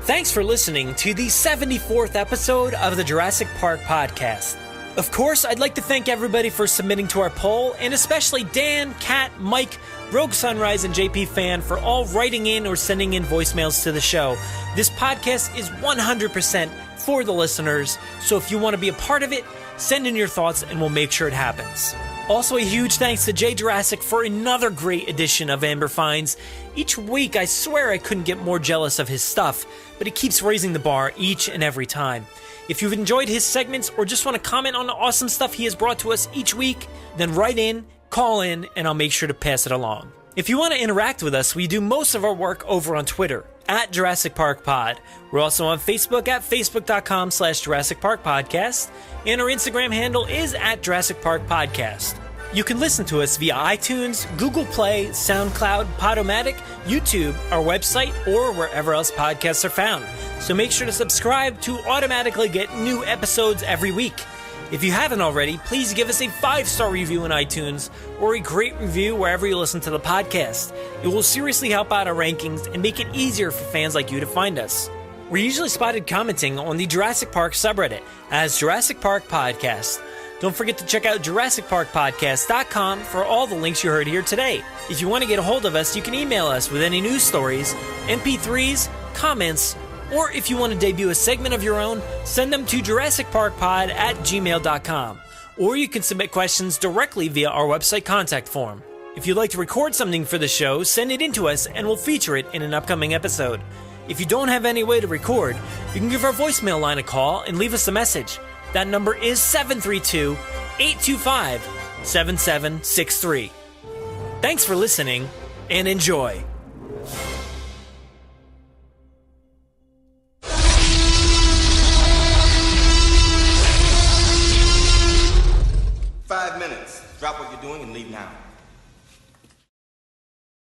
Thanks for listening to the 74th episode of the Jurassic Park Podcast. Of course, I'd like to thank everybody for submitting to our poll, and especially Dan, Kat, Mike, Rogue Sunrise, and JP Fan for all writing in or sending in voicemails to the show. This podcast is 100% for the listeners, so if you want to be a part of it, send in your thoughts and we'll make sure it happens. Also, a huge thanks to Jaye Jurassick for another great edition of Amber Finds. Each week, I swear I couldn't get more jealous of his stuff, but he keeps raising the bar each and every time. If you've enjoyed his segments or just want to comment on the awesome stuff he has brought to us each week, then write in, call in, and I'll make sure to pass it along. If you want to interact with us, we do most of our work over on Twitter, at Jurassic Park Pod. We're also on Facebook at facebook.com/Jurassic Park Podcast, and our Instagram handle is at Jurassic Park Podcast. You can listen to us via iTunes, Google Play, SoundCloud, Podomatic, YouTube, our website, or wherever else podcasts are found. So make sure to subscribe to automatically get new episodes every week. If you haven't already, please give us a 5-star review in iTunes or a great review wherever you listen to the podcast. It will seriously help out our rankings and make it easier for fans like you to find us. We're usually spotted commenting on the Jurassic Park subreddit as Jurassic Park Podcast. Don't forget to check out JurassicParkPodcast.com for all the links you heard here today. If you want to get a hold of us, you can email us with any news stories, MP3s, comments, or if you want to debut a segment of your own, send them to JurassicParkPod@gmail.com. Or you can submit questions directly via our website contact form. If you'd like to record something for the show, send it in to us and we'll feature it in an upcoming episode. If you don't have any way to record, you can give our voicemail line a call and leave us a message. That number is 732-825-7763. Thanks for listening, and enjoy. "5 minutes. Drop what you're doing and leave now."